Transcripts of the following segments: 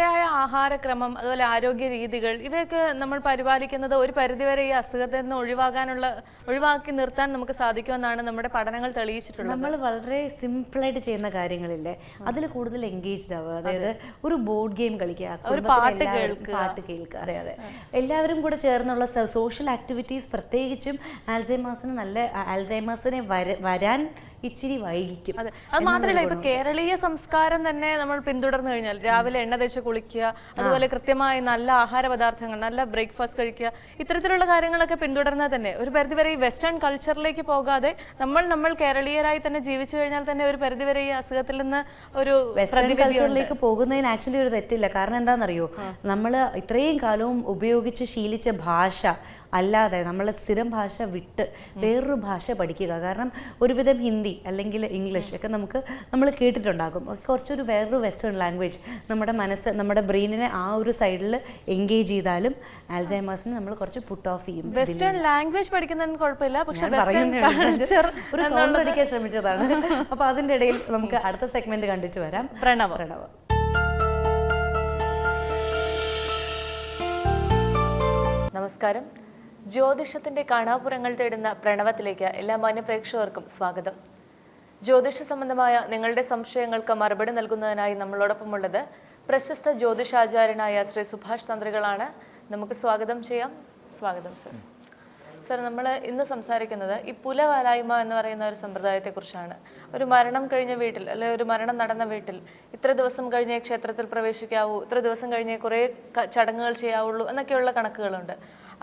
ശരിയായ ആഹാരക്രമം അതുപോലെ ആരോഗ്യ രീതികൾ ഇവയൊക്കെ നമ്മൾ പരിപാലിക്കുന്നത് ഒരു പരിധിവരെ ഈ അസുഖത്തിൽ നിന്ന് ഒഴിവാക്കി നിർത്താൻ നമുക്ക് സാധിക്കുമെന്നാണ് നമ്മുടെ പഠനങ്ങൾ തെളിയിച്ചിട്ടുള്ളത്. നമ്മൾ വളരെ സിമ്പിളായിട്ട് ചെയ്യുന്ന കാര്യങ്ങളില്ലേ അതിൽ കൂടുതൽ എൻഗേജ്ഡ് ആവുക. അതായത് ഒരു ബോർഡ് ഗെയിം കളിക്കുക, പാട്ട് കേൾക്കുക. അതെ അതെ, എല്ലാവരും കൂടെ ചേർന്നുള്ള സോഷ്യൽ ആക്ടിവിറ്റീസ്, പ്രത്യേകിച്ചും ആൽസൈമേഴ്സിനെ വരാൻ ഇച്ചിരി വൈകിക്കും. അതെ, അത് മാത്രമല്ല ഇപ്പൊ കേരളീയ സംസ്കാരം തന്നെ നമ്മൾ പിന്തുടർന്നു കഴിഞ്ഞാൽ രാവിലെ എണ്ണ തേച്ച് കുളിക്കുക, അതുപോലെ കൃത്യമായി നല്ല ആഹാര പദാർത്ഥങ്ങൾ, നല്ല ബ്രേക്ക്ഫാസ്റ്റ് കഴിക്കുക, ഇത്തരത്തിലുള്ള കാര്യങ്ങളൊക്കെ പിന്തുടർന്നാൽ തന്നെ ഒരു പരിധിവരെ ഈ വെസ്റ്റേൺ കൾച്ചറിലേക്ക് പോകാതെ നമ്മൾ കേരളീയരായി തന്നെ ജീവിച്ചു കഴിഞ്ഞാൽ തന്നെ ഒരു പരിധിവരെ ഈ അസുഖത്തിൽ നിന്ന് ഒരു വെസ്റ്റേൺ കൾച്ചറിലേക്ക് പോകുന്നതിന് ആക്ച്വലി ഒരു തെറ്റില്ല. കാരണം എന്താണെന്നറിയോ, നമ്മൾ ഇത്രയും കാലവും ഉപയോഗിച്ച് ശീലിച്ച ഭാഷ അല്ലാതെ നമ്മൾ സ്ഥിരം ഭാഷ വിട്ട് വേറൊരു ഭാഷ പഠിക്കുക. കാരണം ഒരുവിധം ഹിന്ദി അല്ലെങ്കിൽ ഇംഗ്ലീഷ് ഒക്കെ നമ്മൾ കേട്ടിട്ടുണ്ടാകും. കുറച്ചൊരു വേറൊരു വെസ്റ്റേൺ ലാംഗ്വേജ് നമ്മുടെ ബ്രെയിനിനെ ആ ഒരു സൈഡിൽ എൻഗേജ് ചെയ്താലും ആൽസൈമേഴ്സിന് നമ്മൾ കുറച്ച് പുട്ട് ഓഫ് ചെയ്യും. വെസ്റ്റേൺ ലാംഗ്വേജ് പഠിക്കുന്നതിന് കുഴപ്പമില്ല, പക്ഷേ ഒരു കൗണ്ടർ അടിക്കാൻ ശ്രമിച്ചതാണ്. അപ്പൊ അതിൻ്റെ ഇടയിൽ നമുക്ക് അടുത്ത സെഗ്മെന്റ് കണ്ടിട്ട് വരാം. പ്രണവ്. നമസ്കാരം. ജ്യോതിഷത്തിന്റെ കാണാപ്പുറങ്ങൾ തേടുന്ന പ്രണവത്തിലേക്ക് എല്ലാ മാന്യപ്രേക്ഷകർക്കും സ്വാഗതം. ജ്യോതിഷ സംബന്ധമായ നിങ്ങളുടെ സംശയങ്ങൾക്ക് മറുപടി നൽകുന്നതിനായി നമ്മളോടൊപ്പമുള്ളത് പ്രശസ്ത ജ്യോതിഷാചാര്യനായ ശ്രീ സുഭാഷ് തന്ത്രികളാണ്. നമുക്ക് സ്വാഗതം ചെയ്യാം. സ്വാഗതം സർ. സർ, നമ്മൾ ഇന്ന് സംസാരിക്കുന്നത് ഈ പുലവാലായ്മ എന്ന് പറയുന്ന ഒരു സമ്പ്രദായത്തെക്കുറിച്ചാണ്. ഒരു മരണം കഴിഞ്ഞ വീട്ടിൽ, അല്ലെങ്കിൽ ഒരു മരണം നടന്ന വീട്ടിൽ ഇത്ര ദിവസം കഴിഞ്ഞേ ക്ഷേത്രത്തിൽ പ്രവേശിക്കാവൂ, ഇത്ര ദിവസം കഴിഞ്ഞേ കുറേ ചടങ്ങുകൾ ചെയ്യാവുള്ളൂ എന്നൊക്കെയുള്ള കണക്കുകളുണ്ട്.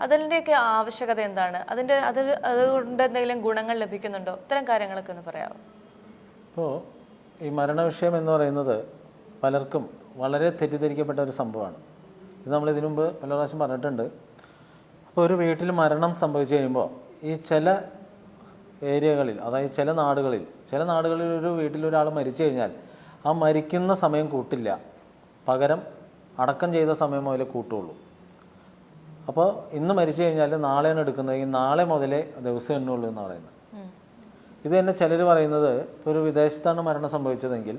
അതിൻ്റെയൊക്കെ ആവശ്യകത എന്താണ്? അതുകൊണ്ട് എന്തെങ്കിലും ഗുണങ്ങൾ ലഭിക്കുന്നുണ്ടോ? ഇത്തരം കാര്യങ്ങളൊക്കെ ഒന്ന് പറയാമോ? ഇപ്പോൾ ഈ മരണവിഷയം എന്ന് പറയുന്നത് പലർക്കും വളരെ തെറ്റിദ്ധരിക്കപ്പെട്ട ഒരു സംഭവമാണ്. ഇത് നമ്മൾ ഇതിനു മുമ്പ് പല പ്രാവശ്യം പറഞ്ഞിട്ടുണ്ട്. അപ്പോൾ ഒരു വീട്ടിൽ മരണം സംഭവിച്ചു കഴിയുമ്പോൾ ഈ ചില ഏരിയകളിൽ, അതായത് ചില നാടുകളിൽ ഒരു വീട്ടിൽ ഒരാൾ മരിച്ചു കഴിഞ്ഞാൽ ആ മരിക്കുന്ന സമയം കൂട്ടില്ല, പകരം അടക്കം ചെയ്ത സമയം മുതലേ കൂട്ടുള്ളൂ. അപ്പോൾ ഇന്ന് മരിച്ചു കഴിഞ്ഞാൽ നാളെയാണ് എടുക്കുന്നതെങ്കിൽ നാളെ മുതലേ ദിവസം എണ്ണുള്ളൂ എന്ന് പറയുന്നത്. ഇത് തന്നെ ചിലർ പറയുന്നത്, ഇപ്പോൾ ഒരു വിദേശത്താണ് മരണം സംഭവിച്ചതെങ്കിൽ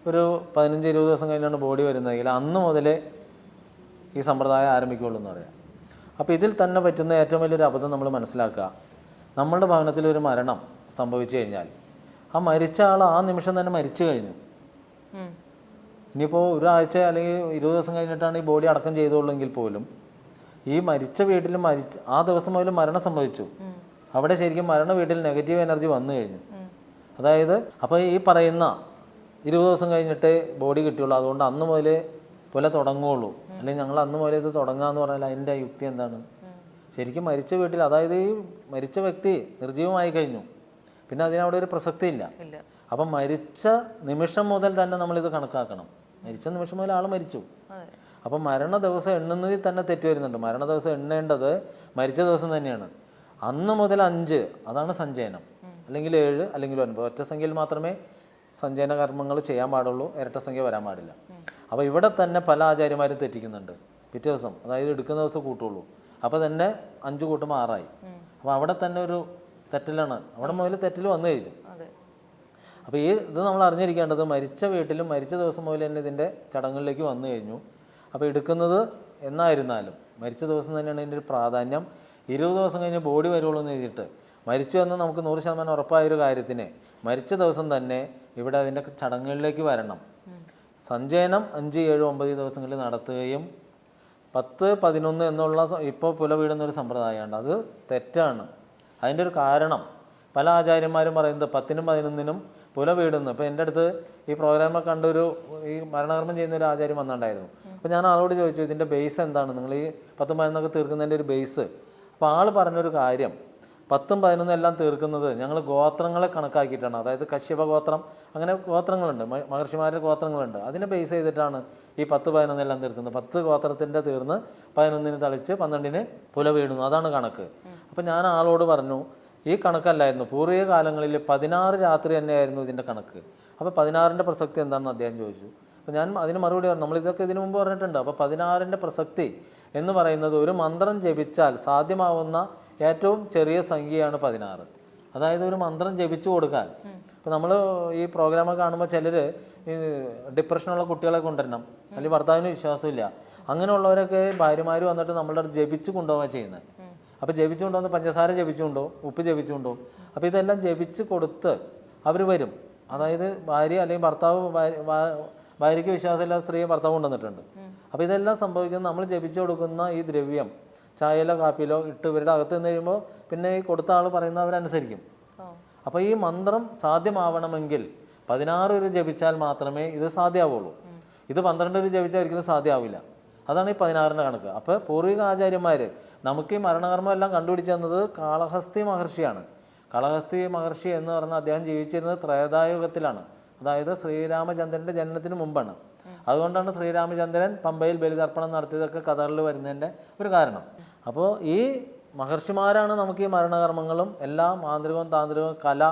ഒരു 15-20 ദിവസം കഴിഞ്ഞാണ് ബോഡി വരുന്നതെങ്കിൽ അന്ന് മുതലേ ഈ സമ്പ്രദായം ആരംഭിക്കുകയുള്ളൂ എന്ന് പറയാം. അപ്പോൾ ഇതിൽ തന്നെ പറ്റുന്ന ഏറ്റവും വലിയൊരു അബദ്ധം നമ്മൾ മനസ്സിലാക്കുക, നമ്മളുടെ ഭവനത്തിൽ ഒരു മരണം സംഭവിച്ചു കഴിഞ്ഞാൽ ആ മരിച്ച ആൾ ആ നിമിഷം തന്നെ മരിച്ചു കഴിഞ്ഞു. ഇനിയിപ്പോൾ ഒരാഴ്ച അല്ലെങ്കിൽ 20 ദിവസം കഴിഞ്ഞിട്ടാണ് ഈ ബോഡി അടക്കം ചെയ്തോളെങ്കിൽ പോലും ഈ മരിച്ച വീട്ടിൽ ആ ദിവസം മുതൽ മരണം സംഭവിച്ചു. അവിടെ ശരിക്കും മരണ വീട്ടിൽ നെഗറ്റീവ് എനർജി വന്നു കഴിഞ്ഞു. അതായത് അപ്പോൾ ഈ പറയുന്ന 20 ദിവസം കഴിഞ്ഞിട്ടേ ബോഡി കിട്ടിയുള്ളൂ, അതുകൊണ്ട് അന്ന് മുതലേ പോലെ തുടങ്ങുകയുള്ളൂ, അല്ലെങ്കിൽ ഞങ്ങൾ അന്ന് മുതലേ ഇത് തുടങ്ങാമെന്ന് പറഞ്ഞാൽ അതിൻ്റെ യുക്തി എന്താണ്? ശരിക്കും മരിച്ച വീട്ടിൽ, അതായത് ഈ മരിച്ച വ്യക്തി നിർജ്ജീവമായി കഴിഞ്ഞു, പിന്നെ അതിനവിടെ ഒരു പ്രസക്തി ഇല്ല. അപ്പം മരിച്ച നിമിഷം മുതൽ തന്നെ നമ്മളിത് കണക്കാക്കണം. മരിച്ച നിമിഷം മുതൽ ആൾ മരിച്ചു. അപ്പം മരണ ദിവസം എണ്ണുന്നതിൽ തന്നെ തെറ്റ് വരുന്നുണ്ട്. മരണ ദിവസം എണ്ണേണ്ടത് മരിച്ച ദിവസം തന്നെയാണ്. അന്ന് മുതൽ 5 അതാണ് സഞ്ചയനം, അല്ലെങ്കിൽ 7 അല്ലെങ്കിൽ 9. ഒറ്റ സംഖ്യയിൽ മാത്രമേ സഞ്ചയന കർമ്മങ്ങൾ ചെയ്യാൻ പാടുള്ളൂ, ഇരട്ട സംഖ്യ വരാൻ പാടില്ല. അപ്പോൾ ഇവിടെ തന്നെ പല ആചാര്യന്മാരും തെറ്റിക്കുന്നുണ്ട്. പിറ്റേ ദിവസം, അതായത് എടുക്കുന്ന ദിവസം കൂട്ടുള്ളൂ, അപ്പോൾ തന്നെ 5 കൂട്ടുമ്പോൾ 6 ആയി. അപ്പോൾ അവിടെ തന്നെ ഒരു തെറ്റലാണ്, അവിടെ മുതൽ തെറ്റിൽ വന്നു കഴിഞ്ഞു. അപ്പോൾ ഇത് നമ്മൾ അറിഞ്ഞിരിക്കേണ്ടത് മരിച്ച വീട്ടിലും മരിച്ച ദിവസം മുതൽ തന്നെ ഇതിൻ്റെ ചടങ്ങുകളിലേക്ക് വന്നു കഴിഞ്ഞു. അപ്പോൾ എടുക്കുന്നത് എന്നായിരുന്നാലും മരിച്ച ദിവസം തന്നെയാണ് ഇതിൻ്റെ ഒരു പ്രാധാന്യം. 20 ദിവസം കഴിഞ്ഞ് ബോഡി വരുള്ളൂ എന്ന് എഴുതിയിട്ട് മരിച്ചു എന്ന് നമുക്ക് 100% ഉറപ്പായൊരു കാര്യത്തിന് മരിച്ച ദിവസം തന്നെ ഇവിടെ അതിൻ്റെ ചടങ്ങുകളിലേക്ക് വരണം. സഞ്ചയനം 5, 7, 9 ദിവസങ്ങളിൽ നടത്തുകയും 10, 11 എന്നുള്ള ഇപ്പോൾ പുല വീടുന്നൊരു സമ്പ്രദായമുണ്ട്. അത് തെറ്റാണ്. അതിൻ്റെ ഒരു കാരണം പല ആചാര്യന്മാരും പറയുന്നത് 10-നും 11-നും പുല വീടുന്നു. ഇപ്പോൾ എൻ്റെ അടുത്ത് ഈ പ്രോഗ്രാമൊക്കെ കണ്ടൊരു ഈ മരണകർമ്മം ചെയ്യുന്ന ഒരു ആചാര്യം വന്നിട്ടുണ്ടായിരുന്നു. അപ്പോൾ ഞാൻ ആളോട് ചോദിച്ചു, ഇതിൻ്റെ ബേസ് എന്താണ്, നിങ്ങൾ ഈ 10, 11 തീർക്കുന്നതിൻ്റെ ഒരു ബേസ്? അപ്പോൾ ആൾ പറഞ്ഞൊരു കാര്യം, 10, 11 എല്ലാം തീർക്കുന്നത് ഞങ്ങൾ ഗോത്രങ്ങളെ കണക്കാക്കിയിട്ടാണ്. അതായത് കശ്യപ ഗോത്രം, അങ്ങനെ ഗോത്രങ്ങളുണ്ട്, മഹർഷിമാരുടെ ഗോത്രങ്ങളുണ്ട്. അതിനെ ബേസ് ചെയ്തിട്ടാണ് ഈ 10, 11 എല്ലാം തീർക്കുന്നത്. 10 ഗോത്രത്തിൻ്റെ തീർന്ന് 11-ന് തളിച്ച് 12-ന് പുല വീടുന്നു, അതാണ് കണക്ക്. അപ്പം ഞാൻ ആളോട് പറഞ്ഞു, ഈ കണക്കല്ലായിരുന്നു, പൂർവിക കാലങ്ങളിൽ 16 രാത്രി തന്നെയായിരുന്നു ഇതിൻ്റെ കണക്ക്. അപ്പോൾ 16-ൻ്റെ പ്രസക്തി എന്താണെന്ന് അദ്ദേഹം ചോദിച്ചു. അപ്പോൾ ഞാൻ അതിന് മറുപടി പറഞ്ഞു, നമ്മളിതൊക്കെ ഇതിനു മുമ്പ് പറഞ്ഞിട്ടുണ്ട്. അപ്പോൾ 16-ൻ്റെ പ്രസക്തി എന്ന് പറയുന്നത് ഒരു മന്ത്രം ജപിച്ചാൽ സാധ്യമാവുന്ന ഏറ്റവും ചെറിയ സംഖ്യയാണ് 16. അതായത് ഒരു മന്ത്രം ജപിച്ചു കൊടുക്കാൻ. ഇപ്പം നമ്മൾ ഈ പ്രോഗ്രാമൊക്കെ കാണുമ്പോൾ ചിലർ ഈ ഡിപ്രഷനുള്ള കുട്ടികളെ കൊണ്ടുവരണം, അല്ലെങ്കിൽ ഭർത്താവിന് വിശ്വാസമില്ല, അങ്ങനെയുള്ളവരൊക്കെ ഭാര്യമാർ വന്നിട്ട് നമ്മളുടെ അടുത്ത് ജപിച്ച് കൊണ്ടുപോകാൻ ചെയ്യുന്നത്. അപ്പോൾ ജപിച്ചു കൊണ്ടുവന്ന് പഞ്ചസാര ജപിച്ചുകൊണ്ടോ ഉപ്പ് ജപിച്ചുകൊണ്ടോ, അപ്പോൾ ഇതെല്ലാം ജപിച്ച് കൊടുത്ത് അവർ വരും. അതായത് ഭാര്യ അല്ലെങ്കിൽ ഭർത്താവ്, ഭാര്യയ്ക്ക് വിശ്വാസമില്ലാത്ത സ്ത്രീയെ ഭർത്താവ് കൊണ്ടുവന്നിട്ടുണ്ട്. അപ്പോൾ ഇതെല്ലാം സംഭവിക്കുന്നത് നമ്മൾ ജപിച്ചു കൊടുക്കുന്ന ഈ ദ്രവ്യം ചായയിലോ കാപ്പിയിലോ ഇട്ട് ഇവരുടെ അകത്ത് നിന്ന് കഴിയുമ്പോൾ പിന്നെ ഈ കൊടുത്ത ആൾ പറയുന്നവരനുസരിക്കും. അപ്പോൾ ഈ മന്ത്രം സാധ്യമാവണമെങ്കിൽ 16 ഒരു ജപിച്ചാൽ മാത്രമേ ഇത് സാധ്യമാവുള്ളൂ. ഇത് 12 ഒരു ജപിച്ചാൽ ഒരിക്കലും സാധ്യമാവില്ല. അതാണ് ഈ 16ൻ്റെ കണക്ക്. അപ്പോൾ പൂർവിക ആചാര്യന്മാർ നമുക്ക് ഈ മരണകർമ്മം എല്ലാം കണ്ടുപിടിച്ചു തന്നത് കാളഹസ്തി മഹർഷിയാണ്. കാളഹസ്തി മഹർഷി എന്ന് പറഞ്ഞാൽ അദ്ദേഹം ജീവിച്ചിരുന്നത് ത്രേതായുഗത്തിലാണ്, അതായത് ശ്രീരാമചന്ദ്രൻ്റെ ജനനത്തിന് മുമ്പാണ്. അതുകൊണ്ടാണ് ശ്രീരാമചന്ദ്രൻ പമ്പയിൽ ബലിതർപ്പണം നടത്തിയതൊക്കെ കഥകളിൽ വരുന്നതിൻ്റെ ഒരു കാരണം. അപ്പോൾ ഈ മഹർഷിമാരാണ് നമുക്ക് ഈ മരണകർമ്മങ്ങളും എല്ലാം മാന്ത്രികവും താന്ത്രികവും കല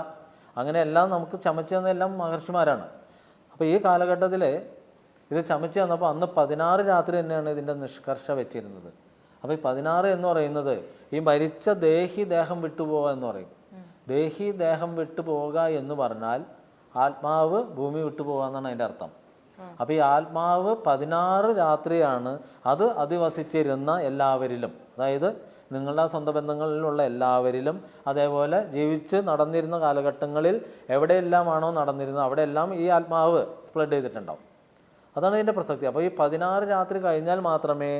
അങ്ങനെ എല്ലാം നമുക്ക് ചമച്ചു തന്നതെല്ലാം മഹർഷിമാരാണ്. അപ്പോൾ ഈ കാലഘട്ടത്തിൽ ഇത് ചമച്ചു തന്നപ്പോൾ അന്ന് 16 രാത്രി തന്നെയാണ് ഇതിൻ്റെ നിഷ്കർഷ വെച്ചിരുന്നത്. അപ്പോൾ ഈ 16 എന്ന് പറയുന്നത് ഈ മരിച്ച ദേഹം വിട്ടുപോവുക എന്ന് പറയും. ദേഹം വിട്ടു പോവുക എന്ന് പറഞ്ഞാൽ ആത്മാവ് ഭൂമി വിട്ടു പോകുക എന്നാണ് അതിൻ്റെ അർത്ഥം. അപ്പോൾ ഈ ആത്മാവ് 16 രാത്രിയാണ് അത് അധിവസിച്ചിരുന്ന എല്ലാവരിലും, അതായത് നിങ്ങളുടെ സ്വന്തം ബന്ധങ്ങളിലുള്ള എല്ലാവരിലും, അതേപോലെ ജീവിച്ച് നടന്നിരുന്ന കാലഘട്ടങ്ങളിൽ എവിടെയെല്ലാമാണോ നടന്നിരുന്നത് അവിടെയെല്ലാം ഈ ആത്മാവ് സ്പ്രെഡ് ചെയ്തിട്ടുണ്ടാവും. അതാണ് ഇതിൻ്റെ പ്രസക്തി. അപ്പോൾ ഈ 16 രാത്രി കഴിഞ്ഞാൽ മാത്രമേ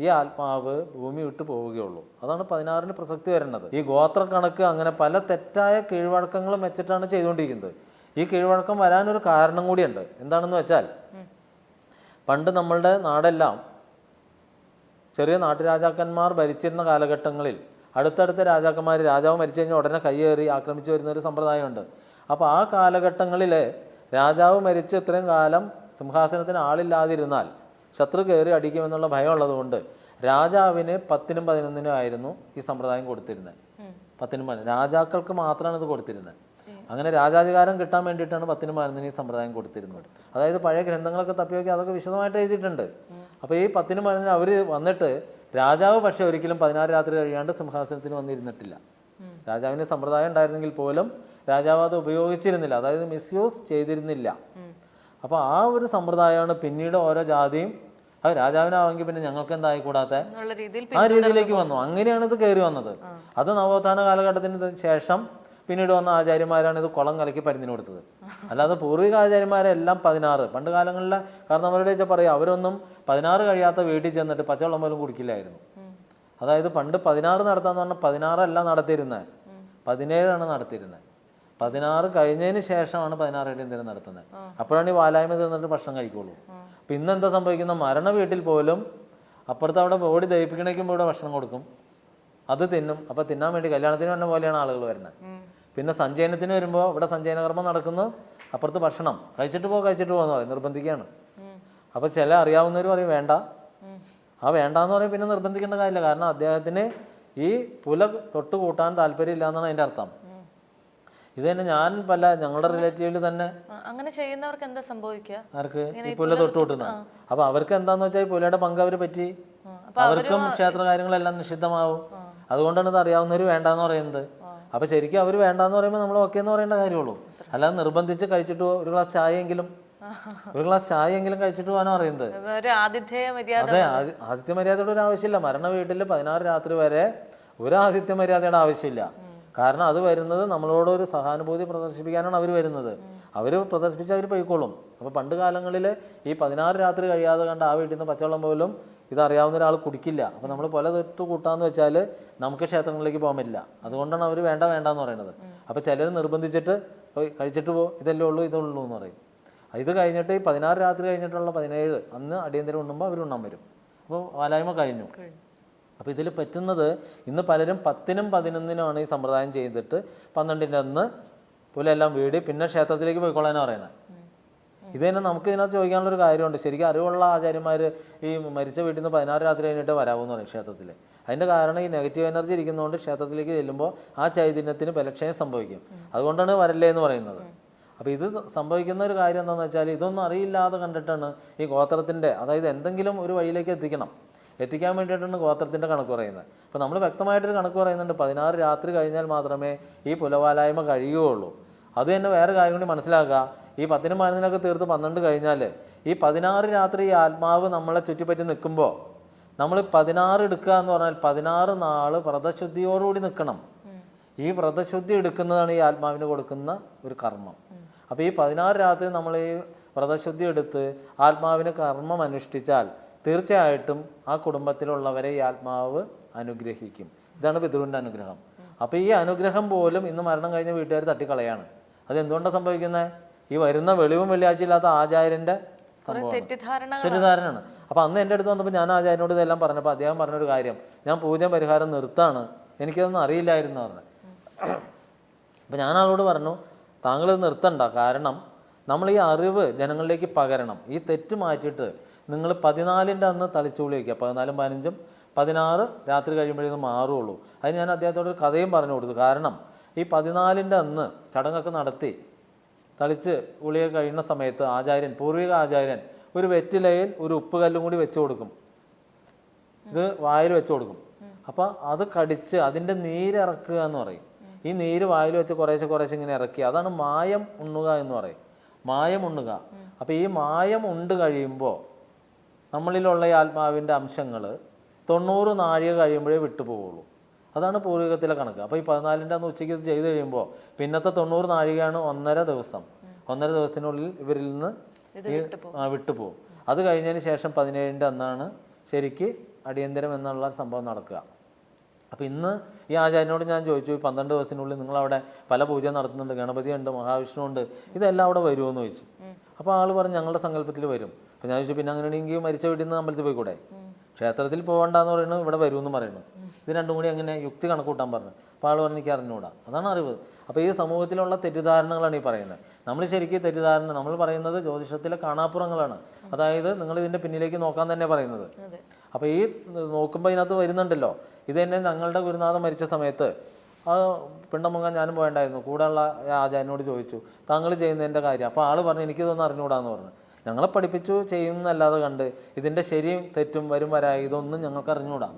ഈ ആത്മാവ് ഭൂമി വിട്ടു പോവുകയുള്ളൂ. അതാണ് 16ന് പ്രസക്തി വരുന്നത്. ഈ ഗോത്ര കണക്ക് അങ്ങനെ പല തെറ്റായ കീഴ്വഴക്കങ്ങളും വെച്ചിട്ടാണ് ചെയ്തുകൊണ്ടിരിക്കുന്നത്. ഈ കീഴ്വഴക്കം വരാനൊരു കാരണം കൂടിയുണ്ട്. എന്താണെന്ന് വെച്ചാൽ, പണ്ട് നമ്മളുടെ നാടെല്ലാം ചെറിയ നാട്ടുരാജാക്കന്മാർ ഭരിച്ചിരുന്ന കാലഘട്ടങ്ങളിൽ അടുത്തടുത്ത രാജാക്കന്മാർ, രാജാവ് മരിച്ചു കഴിഞ്ഞാൽ ഉടനെ കയ്യേറി ആക്രമിച്ചു വരുന്ന ഒരു സമ്പ്രദായമുണ്ട്. അപ്പോൾ ആ കാലഘട്ടങ്ങളിൽ രാജാവ് മരിച്ച് ഇത്രയും കാലം സിംഹാസനത്തിന് ആളില്ലാതിരുന്നാൽ ശത്രു കയറി അടിക്കുമെന്നുള്ള ഭയം ഉള്ളതുകൊണ്ട് രാജാവിന് 10നും 11നും ആയിരുന്നു ഈ സമ്പ്രദായം കൊടുത്തിരുന്നത്. 10നും 11 രാജാക്കൾക്ക് മാത്രമാണ് ഇത് കൊടുത്തിരുന്നത്. അങ്ങനെ രാജാധികാരം കിട്ടാൻ വേണ്ടിയിട്ടാണ് 10നും 11നും ഈ സമ്പ്രദായം കൊടുത്തിരുന്നത്. അതായത് പഴയ ഗ്രന്ഥങ്ങളൊക്കെ തപ്പി അതൊക്കെ വിശദമായിട്ട് എഴുതിയിട്ടുണ്ട്. അപ്പോൾ ഈ 10നും 11നും അവർ വന്നിട്ട് രാജാവ് പക്ഷേ ഒരിക്കലും 16 രാത്രി കഴിയാണ്ട് സിംഹാസനത്തിന് വന്നിരുന്നിട്ടില്ല. രാജാവിന് സമ്പ്രദായം ഉണ്ടായിരുന്നെങ്കിൽ പോലും രാജാവ് അത് ഉപയോഗിച്ചിരുന്നില്ല, അതായത് മിസ്യൂസ് ചെയ്തിരുന്നില്ല. അപ്പോൾ ആ ഒരു സമ്പ്രദായമാണ് പിന്നീട് ഓരോ ജാതിയും അത് രാജാവിനാണെങ്കിൽ പിന്നെ ഞങ്ങൾക്ക് എന്തായിക്കൂടാത്ത ആ രീതിയിലേക്ക് വന്നു. അങ്ങനെയാണ് ഇത് കയറി വന്നത്. അത് നവോത്ഥാന കാലഘട്ടത്തിന് ശേഷം പിന്നീട് വന്ന ആചാര്യന്മാരാണ് ഇത് കുളം കലക്കി പരിന്തിന് കൊടുത്തത്. അല്ലാതെ പൂർവിക ആചാര്യന്മാരെല്ലാം 16 പണ്ട് കാലങ്ങളിലെ കാരണവരുടെ വെച്ചാൽ പറയും, അവരൊന്നും 16 കഴിയാത്ത വീട്ടിൽ ചെന്നിട്ട് പച്ചവെള്ളം പോലും കുടിക്കില്ലായിരുന്നു. അതായത് പണ്ട് 16 നടത്താന്ന് പറഞ്ഞാൽ 16 അല്ല നടത്തിയിരുന്നത്, 17 നടത്തിയിരുന്നത്. 16 കഴിഞ്ഞതിന് ശേഷമാണ് 16 അടിയന്തരം നടത്തുന്നത്. അപ്പോഴാണ് ഈ വാലായ്മ തിന്നിട്ട് ഭക്ഷണം കഴിക്കുള്ളൂ. അപ്പം ഇന്നെന്താ സംഭവിക്കുന്ന, മരണ വീട്ടിൽ പോലും അപ്പുറത്ത് അവിടെ ബോഡി ദഹിപ്പിക്കണേക്കുമ്പോൾ ഇവിടെ ഭക്ഷണം കൊടുക്കും, അത് തിന്നും. അപ്പം തിന്നാൻ വേണ്ടി കല്യാണത്തിന് വന്ന പോലെയാണ് ആളുകൾ വരുന്നത്. പിന്നെ സഞ്ചയനത്തിന് വരുമ്പോൾ ഇവിടെ സഞ്ചയനകർമ്മം നടക്കുന്നു, അപ്പുറത്ത് ഭക്ഷണം കഴിച്ചിട്ട് പോകുമെന്ന് പറയും, നിർബന്ധിക്കുകയാണ്. അപ്പോൾ ചില അറിയാവുന്നവർ പറയും വേണ്ട, ആ വേണ്ടാന്ന് പറയും, പിന്നെ നിർബന്ധിക്കേണ്ട കാര്യമില്ല. കാരണം അദ്ദേഹത്തിന് ഈ പുല തൊട്ട് കൂട്ടാൻ താല്പര്യമില്ല എന്നാണ് അതിൻ്റെ അർത്ഥം. ഇത് തന്നെ ഞാൻ ഞങ്ങളുടെ റിലേറ്റീവിൽ തന്നെ അങ്ങനെ ചെയ്യുന്നവർക്ക് എന്താ സംഭവിക്കുക, ആർക്ക് ഈ പുല തൊട്ട് കൂട്ടുന്ന. അപ്പൊ അവർക്ക് എന്താന്ന് വെച്ചാൽ ഈ പുലയുടെ പങ്ക് അവർ പറ്റി, അവർക്കും ക്ഷേത്ര കാര്യങ്ങളെല്ലാം നിഷിദ്ധമാവും. അതുകൊണ്ടാണ് ഇത് അറിയാവുന്നവർ വേണ്ടാന്ന് പറയുന്നത്. അപ്പൊ ശരിക്കും അവർ വേണ്ടാന്ന് പറയുമ്പോൾ നമ്മൾ ഓക്കെ എന്ന് പറയേണ്ട കാര്യമുള്ളൂ. അല്ലാതെ നിർബന്ധിച്ച് കഴിച്ചിട്ട് ഒരു ഗ്ലാസ് ചായയെങ്കിലും കഴിച്ചിട്ട് പോകാനാണ് പറയുന്നത്. അതെ, ആതിഥ്യ മര്യാദയുടെ ഒരു ആവശ്യമില്ല. മരണ വീട്ടിൽ 16 രാത്രി വരെ ഒരു ആതിഥ്യ മര്യാദയുടെ ആവശ്യമില്ല. കാരണം അത് വരുന്നത് നമ്മളോടൊരു സഹാനുഭൂതി പ്രദർശിപ്പിക്കാനാണ് അവർ വരുന്നത്. അവർ പ്രദർശിപ്പിച്ച് അവർ പോയിക്കോളും. അപ്പോൾ പണ്ട് കാലങ്ങളിൽ ഈ 16 രാത്രി കഴിയാതെ കണ്ട ആ വീട്ടിൽ നിന്ന് പച്ചവെള്ളം പോലും ഇതറിയാവുന്ന ഒരാൾ കുടിക്കില്ല. അപ്പോൾ നമ്മൾ പുല തൊട്ട് കൂട്ടാന്ന് വെച്ചാൽ നമുക്ക് ക്ഷേത്രങ്ങളിലേക്ക് പോകാൻ പറ്റില്ല. അതുകൊണ്ടാണ് അവർ വേണ്ടെന്ന് പറയുന്നത്. അപ്പോൾ ചിലർ നിർബന്ധിച്ചിട്ട് കഴിച്ചിട്ട് ഇതല്ലേ ഉള്ളൂ എന്ന് പറയും. ഇത് കഴിഞ്ഞിട്ട് ഈ 16 രാത്രി കഴിഞ്ഞിട്ടുള്ള 17 അന്ന് അടിയന്തരം ഉണ്ണുമ്പോൾ അവർ ഉണ്ണാൻ വരും. അപ്പോൾ വാലായ്മ കഴിഞ്ഞു. അപ്പോൾ ഇതിൽ പറ്റുന്നത് ഇന്ന് പലരും 10നും 11നുമാണ് ഈ സമ്പ്രദായം ചെയ്തിട്ട് 12ൻ്റെ അന്ന് പുലെല്ലാം വീടി പിന്നെ ക്ഷേത്രത്തിലേക്ക് പോയിക്കൊള്ളാനാണ് പറയുന്നത്. ഇത് തന്നെ നമുക്ക് ഇതിനകത്ത് ചോദിക്കാനുള്ളൊരു കാര്യമുണ്ട്. ശരിക്കും അറിവുള്ള ആചാര്യന്മാർ ഈ മരിച്ച വീട്ടിൽ നിന്ന് 16 രാത്രി കഴിഞ്ഞിട്ട് വരാമെന്ന് പറയും ക്ഷേത്രത്തിൽ. അതിൻ്റെ കാരണം ഈ നെഗറ്റീവ് എനർജി ഇരിക്കുന്നതുകൊണ്ട് ക്ഷേത്രത്തിലേക്ക് ചെല്ലുമ്പോൾ ആ ചൈതന്യത്തിന് ബലക്ഷയം സംഭവിക്കും. അതുകൊണ്ടാണ് വരല്ലേ എന്ന് പറയുന്നത്. അപ്പോൾ ഇത് സംഭവിക്കുന്ന ഒരു കാര്യം എന്താണെന്ന് വെച്ചാൽ ഇതൊന്നും അറിയില്ലാതെ കണ്ടിട്ടാണ് ഈ ഗോത്രത്തിൻ്റെ, അതായത് എന്തെങ്കിലും ഒരു വഴിയിലേക്ക് എത്തിക്കണം. എത്തിക്കാൻ വേണ്ടിയിട്ടാണ് ഗോത്രത്തിൻ്റെ കണക്ക് പറയുന്നത്. അപ്പോൾ നമ്മൾ വ്യക്തമായിട്ടൊരു കണക്ക് പറയുന്നുണ്ട്, 16 രാത്രി കഴിഞ്ഞാൽ മാത്രമേ ഈ പുലവാലായ്മ കഴിയുകയുള്ളൂ. അത് തന്നെ വേറെ കാര്യം കൂടി മനസ്സിലാക്കുക, ഈ 10-നും 11-നൊക്കെ തീർത്ത് 12 കഴിഞ്ഞാൽ ഈ 16 രാത്രി ഈ ആത്മാവ് നമ്മളെ ചുറ്റിപ്പറ്റി നിൽക്കുമ്പോൾ നമ്മൾ 16 എടുക്കുക എന്ന് പറഞ്ഞാൽ 16 നാള് വ്രതശുദ്ധിയോടുകൂടി നിൽക്കണം. ഈ വ്രതശുദ്ധി എടുക്കുന്നതാണ് ഈ ആത്മാവിന് കൊടുക്കുന്ന ഒരു കർമ്മം. അപ്പോൾ ഈ 16 രാത്രി നമ്മൾ ഈ വ്രതശുദ്ധി എടുത്ത് ആത്മാവിന് കർമ്മം അനുഷ്ഠിച്ചാൽ തീർച്ചയായിട്ടും ആ കുടുംബത്തിലുള്ളവരെ ഈ ആത്മാവ് അനുഗ്രഹിക്കും. ഇതാണ് പിതൃവിൻ്റെ അനുഗ്രഹം. അപ്പോൾ ഈ അനുഗ്രഹം പോലും ഇന്ന് മരണം കഴിഞ്ഞ വീട്ടുകാർ തട്ടിക്കളയാണ്. അതെന്തുകൊണ്ടാണ് സംഭവിക്കുന്നത്? ഈ വരുന്ന വെളിവും വെള്ളിയാഴ്ച ഇല്ലാത്ത ആചാര്യൻ്റെ തെറ്റിദ്ധാരണയാണ്. അപ്പോൾ അന്ന് എൻ്റെ അടുത്ത് വന്നപ്പോൾ ഞാൻ ആചാര്യനോട് ഇതെല്ലാം പറഞ്ഞപ്പോൾ അദ്ദേഹം പറഞ്ഞൊരു കാര്യം, ഞാൻ പൂജ പരിഹാരം നിർത്താണ്, എനിക്കതൊന്നും അറിയില്ലായിരുന്നു പറഞ്ഞു. അപ്പോൾ ഞാൻ ആളോട് പറഞ്ഞു, താങ്കളിത് നിർത്തണ്ട, കാരണം നമ്മൾ ഈ അറിവ് ജനങ്ങളിലേക്ക് പകരണം. ഈ തെറ്റ് മാറ്റിയിട്ട് നിങ്ങൾ 14-ൻ്റെ അന്ന് തളിച്ചുകൂളി വയ്ക്കുക. 14, 15, 16 രാത്രി കഴിയുമ്പോഴേ ഇത് മാറുള്ളൂ. അത് ഞാൻ അദ്ദേഹത്തോട് ഒരു കഥയും പറഞ്ഞു കൊടുത്തു. കാരണം ഈ 14-ൻ്റെ അന്ന് ചടങ്ങൊക്കെ നടത്തി തളിച്ച് ഉളിയൊക്കെ കഴിയുന്ന സമയത്ത് ആചാര്യൻ, പൂർവിക ആചാര്യൻ, ഒരു വെറ്റിലയിൽ ഒരു ഉപ്പ് കല്ലും കൂടി വെച്ച് കൊടുക്കും. ഇത് വായിൽ വെച്ച് കൊടുക്കും. അപ്പോൾ അത് കടിച്ച് അതിൻ്റെ നീരിറക്കുക എന്ന് പറയും. ഈ നീര് വായിൽ വെച്ച് കുറേശ്ശെ ഇങ്ങനെ ഇറക്കി, അതാണ് മായം ഉണ്ണുക എന്ന് പറയും. മായം ഉണ്ണുക. അപ്പോൾ ഈ മായം ഉണ്ട് കഴിയുമ്പോൾ നമ്മളിലുള്ള ഈ ആത്മാവിൻ്റെ അംശങ്ങൾ 90 നാഴിക കഴിയുമ്പോഴേ വിട്ടുപോകുള്ളൂ. അതാണ് പൂർവികത്തിലെ കണക്ക്. അപ്പോൾ ഈ 14-ൻ്റെ അന്ന് ഉച്ചയ്ക്ക് ഇത് ചെയ്ത് കഴിയുമ്പോൾ പിന്നത്തെ 90 നാഴികയാണ് 1.5 ദിവസം. 1.5 ദിവസത്തിനുള്ളിൽ ഇവരിൽ നിന്ന് വിട്ടുപോകും. അത് കഴിഞ്ഞതിന് ശേഷം 17-ൻ്റെ അന്നാണ് ശരിക്ക് അടിയന്തരം എന്നുള്ള സംഭവം നടക്കുക. അപ്പോൾ ഇന്ന് ഈ ആചാര്യനോട് ഞാൻ ചോദിച്ചു, 12 ദിവസത്തിനുള്ളിൽ നിങ്ങളവിടെ പല പൂജ നടത്തുന്നുണ്ട്, ഗണപതി ഉണ്ട്, മഹാവിഷ്ണു ഉണ്ട്, ഇതെല്ലാം അവിടെ വരുമെന്ന് ചോദിച്ചു. അപ്പോൾ ആൾ പറഞ്ഞു ഞങ്ങളുടെ സങ്കല്പത്തിൽ വരും. അപ്പോൾ ഞാൻ ചോദിച്ചു, പിന്നെ അങ്ങനെയാണെങ്കിൽ മരിച്ച വീട്ടിൽ നിന്ന് അമ്പലത്തിൽ പോയിക്കൂടെ? ക്ഷേത്രത്തിൽ പോകണ്ടെന്ന് പറയുന്നത്, ഇവിടെ വരുമെന്ന് പറയുന്നു. ഇത് രണ്ടും കൂടി അങ്ങനെ യുക്തി കണക്കൂട്ടാൻ പറഞ്ഞു. അപ്പോൾ ആൾ പറഞ്ഞു എനിക്ക് അറിഞ്ഞുകൂടാ. അതാണ് അറിവ്. അപ്പോൾ ഈ സമൂഹത്തിലുള്ള തെറ്റിദ്ധാരണകളാണ് ഈ പറയുന്നത്. നമ്മൾ ശരിക്കും തെറ്റിദ്ധാരണ, നമ്മൾ പറയുന്നത് ജ്യോതിഷത്തിലെ കാണാപ്പുറങ്ങളാണ്. അതായത് നിങ്ങൾ ഇതിൻ്റെ പിന്നിലേക്ക് നോക്കാൻ തന്നെ പറയുന്നത്. അപ്പോൾ ഈ നോക്കുമ്പോൾ ഇതിനകത്ത് വരുന്നുണ്ടല്ലോ, ഇത് തന്നെ ഞങ്ങളുടെ ഗുരുനാഥൻ മരിച്ച സമയത്ത് ആ പിണ്ടം മുങ്ങാൻ ഞാനും പോകണ്ടായിരുന്നു. കൂടെയുള്ള ആചാര്യനോട് ചോദിച്ചു താങ്കൾ ചെയ്യുന്നതിൻ്റെ കാര്യം. അപ്പോൾ ആൾ പറഞ്ഞു എനിക്കിതൊന്നും അറിഞ്ഞുകൂടാന്ന് പറഞ്ഞു. ഞങ്ങളെ പഠിപ്പിച്ചു ചെയ്യുന്നല്ലാതെ കണ്ട് ഇതിൻ്റെ ശരിയും തെറ്റും വരും വരായി ഇതൊന്നും ഞങ്ങൾക്ക് അറിഞ്ഞുകൂടാ.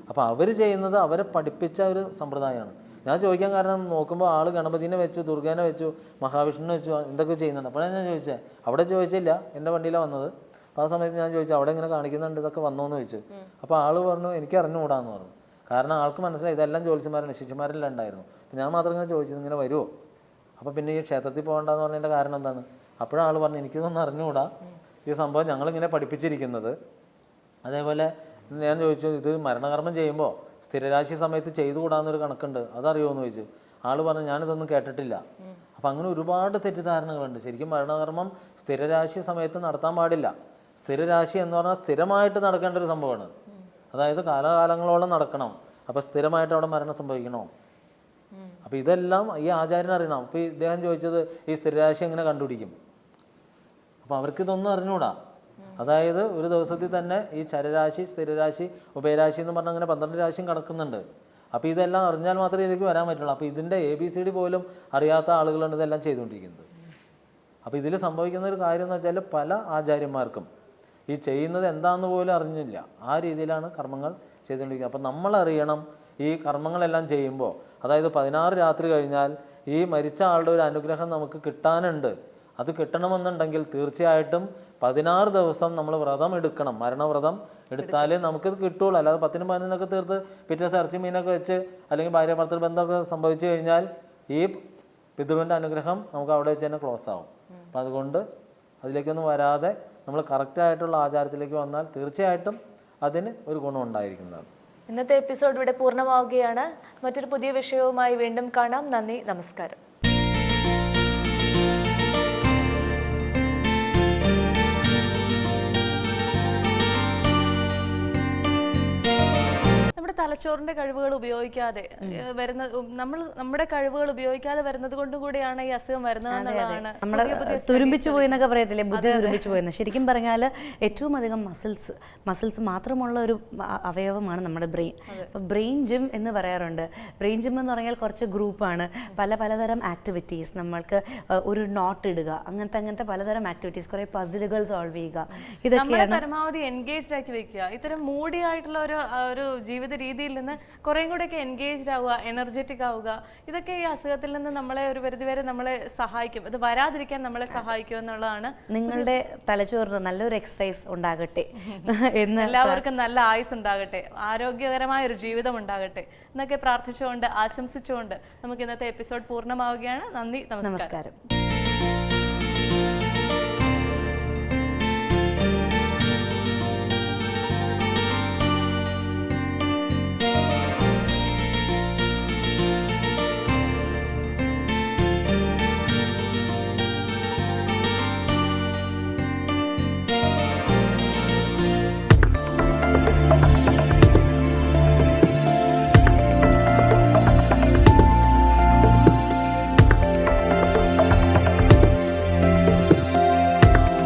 അപ്പോൾ അവർ ചെയ്യുന്നത് അവരെ പഠിപ്പിച്ച ഒരു സമ്പ്രദായമാണ്. ഞാൻ ചോദിക്കാൻ കാരണം നോക്കുമ്പോൾ ആൾ ഗണപതിനെ വെച്ചു, ദുർഗേനെ വെച്ചു, മഹാവിഷ്ണുവിനെ വെച്ചു, എന്തൊക്കെ ചെയ്യുന്നുണ്ട്. അപ്പോഴാണ് ഞാൻ ചോദിച്ചത്. അവിടെ ചോദിച്ചില്ല, എൻ്റെ വണ്ടിയിലാണ് വന്നത്. അപ്പോൾ ആ സമയത്ത് ഞാൻ ചോദിച്ചു അവിടെ ഇങ്ങനെ കാണിക്കുന്നുണ്ട്, ഇതൊക്കെ വന്നോന്ന് ചോദിച്ചു. അപ്പോൾ ആൾ പറഞ്ഞു എനിക്ക് അറിഞ്ഞുകൂടാന്ന് പറഞ്ഞു. കാരണം ആൾക്ക് മനസ്സിലായി ഇതെല്ലാം ജ്യോത്സ്യന്മാരാണ്, ശിഷ്യന്മാരെല്ലാം ഉണ്ടായിരുന്നു. അപ്പോൾ ഞാൻ മാത്രം ഇങ്ങനെ ചോദിച്ചത് ഇങ്ങനെ വരുമോ? അപ്പോൾ പിന്നെ ഈ ക്ഷേത്രത്തിൽ പോകണ്ടെന്ന് പറഞ്ഞതിൻ്റെ കാരണം എന്താണ്? അപ്പോഴാൾ പറഞ്ഞു എനിക്കിതൊന്നും അറിഞ്ഞുകൂടാ, ഈ സംഭവം ഞങ്ങളിങ്ങനെ പഠിപ്പിച്ചിരിക്കുന്നത്. അതേപോലെ ഞാൻ ചോദിച്ചു ഇത് മരണകർമ്മം ചെയ്യുമ്പോൾ സ്ഥിരരാശി സമയത്ത് ചെയ്തുകൂടാന്നൊരു കണക്കുണ്ട്, അതറിയുമോ ചോദിച്ചു. ആൾ പറഞ്ഞു ഞാനിതൊന്നും കേട്ടിട്ടില്ല. അപ്പം അങ്ങനെ ഒരുപാട് തെറ്റിദ്ധാരണകളുണ്ട്. ശരിക്കും മരണകർമ്മം സ്ഥിരരാശി സമയത്ത് നടത്താൻ പാടില്ല. സ്ഥിരരാശി എന്ന് പറഞ്ഞാൽ സ്ഥിരമായിട്ട് നടക്കേണ്ട ഒരു സംഭവമാണ്. അതായത് കാലാകാലങ്ങളോളം നടക്കണം. അപ്പോൾ സ്ഥിരമായിട്ട് അവിടെ മരണം സംഭവിക്കണോ? അപ്പോൾ ഇതെല്ലാം ഈ ആചാര്യൻ അറിയണം. അപ്പോൾ ഇദ്ദേഹം ചോദിച്ചത് ഈ സ്ഥിരരാശി എങ്ങനെ കണ്ടുപിടിക്കും? അപ്പോൾ അവർക്കിതൊന്നും അറിഞ്ഞുകൂടാ. അതായത് ഒരു ദിവസത്തിൽ തന്നെ ഈ ചരരാശി, സ്ഥിരരാശി, ഉഭയരാശി എന്ന് പറഞ്ഞാൽ അങ്ങനെ 12 രാശിയും കിടക്കുന്നുണ്ട്. അപ്പോൾ ഇതെല്ലാം അറിഞ്ഞാൽ മാത്രമേ ഇതിലേക്ക് വരാൻ പറ്റുള്ളൂ. അപ്പോൾ ഇതിൻ്റെ ABCD പോലും അറിയാത്ത ആളുകളാണ് ഇതെല്ലാം ചെയ്തുകൊണ്ടിരിക്കുന്നത്. അപ്പോൾ ഇതിൽ സംഭവിക്കുന്ന ഒരു കാര്യം എന്ന് വെച്ചാൽ പല ആചാര്യന്മാർക്കും ഈ ചെയ്യുന്നത് എന്താണെന്ന് പോലും അറിഞ്ഞില്ല. ആ രീതിയിലാണ് കർമ്മങ്ങൾ ചെയ്തുകൊണ്ടിരിക്കുന്നത്. അപ്പോൾ നമ്മളറിയണം ഈ കർമ്മങ്ങളെല്ലാം ചെയ്യുമ്പോൾ, അതായത് 16 രാത്രി കഴിഞ്ഞാൽ ഈ മരിച്ച ആളുടെ ഒരു അനുഗ്രഹം നമുക്ക് കിട്ടാനുണ്ട്. അത് കിട്ടണമെന്നുണ്ടെങ്കിൽ തീർച്ചയായിട്ടും 16 ദിവസം നമ്മൾ വ്രതം എടുക്കണം. മരണവ്രതം എടുത്താലേ നമുക്കിത് കിട്ടുള്ളൂ. അല്ലാതെ 10-നും 15-നൊക്കെ തീർത്ത് പിറ്റേ ഇറച്ചി മീനൊക്കെ വെച്ച് അല്ലെങ്കിൽ ഭാര്യ ഭർത്തൃ ബന്ധമൊക്കെ സംഭവിച്ചു കഴിഞ്ഞാൽ ഈ പിതൃവിൻ്റെ അനുഗ്രഹം നമുക്ക് അവിടെ വെച്ച് തന്നെ ക്ലോസ് ആവും. അപ്പം അതുകൊണ്ട് അതിലേക്കൊന്നും വരാതെ നമ്മൾ കറക്റ്റായിട്ടുള്ള ആചാരത്തിലേക്ക് വന്നാൽ തീർച്ചയായിട്ടും അതിന് ഒരു ഗുണം ഉണ്ടായിരിക്കുന്നതാണ്. ഇന്നത്തെ എപ്പിസോഡ് ഇവിടെ പൂർണ്ണമാവുകയാണ്. മറ്റൊരു പുതിയ വിഷയവുമായി വീണ്ടും കാണാം. നന്ദി, നമസ്കാരം. തലച്ചോറിന്റെ കഴിവുകൾ ഉപയോഗിക്കാതെ വരുന്ന നമ്മുടെ കഴിവുകൾ ഉപയോഗിക്കാതെ വരുന്നത് കൊണ്ടും കൂടിയാണ് ഈ അസുഖം വരുന്നത് എന്നുള്ളതാണ്. നമ്മള് തുരുമ്പിച്ചു പോയി എന്നൊക്കെ പറയത്തില്ലേ, ബുദ്ധി തുരുമ്പിച്ചു പോയെന്ന്. ശരിക്കും പറഞ്ഞാൽ ഏറ്റവും അധികം മസിൽസ് മാത്രമുള്ള ഒരു അവയവമാണ് നമ്മുടെ ബ്രെയിൻ. ബ്രെയിൻ ജിം എന്ന് പറയാറുണ്ട്. ബ്രെയിൻ ജിം എന്ന് പറഞ്ഞാൽ കുറച്ച് ഗ്രൂപ്പാണ്, പലതരം ആക്ടിവിറ്റീസ്, നമ്മൾക്ക് ഒരു നോട്ട് ഇടുക, അങ്ങനത്തെ പലതരം ആക്ടിവിറ്റീസ്, കുറെ പസിലുകൾ സോൾവ് ചെയ്യുക, ഇതൊക്കെയാണ് പരമാവധി എൻഗേജ്ഡ് ആക്കി വെക്കുക. ഇത്തരം മൂഡി ആയിട്ടുള്ള ഒരു ജീവിത രീതിയിൽ നിന്ന് കുറേയും കൂടെയൊക്കെ എൻഗേജ്ഡ് ആവുക, എനർജറ്റിക് ആവുക, ഇതൊക്കെ ഈ അസുഖത്തിൽ നിന്ന് നമ്മളെ ഒരു പരിധിവരെ നമ്മളെ സഹായിക്കും. ഇത് വരാതിരിക്കാൻ നമ്മളെ സഹായിക്കും എന്നുള്ളതാണ്. നിങ്ങളുടെ തലച്ചോറിന് നല്ലൊരു എക്സസൈസ് ഉണ്ടാകട്ടെ എന്ന്, എല്ലാവർക്കും നല്ല ആയുസ് ഉണ്ടാകട്ടെ, ആരോഗ്യകരമായ ഒരു ജീവിതം ഉണ്ടാകട്ടെ എന്നൊക്കെ പ്രാർത്ഥിച്ചുകൊണ്ട് ആശംസിച്ചുകൊണ്ട് നമുക്ക് ഇന്നത്തെ എപ്പിസോഡ് പൂർണ്ണമാവുകയാണ്. നന്ദി, നമസ്കാരം.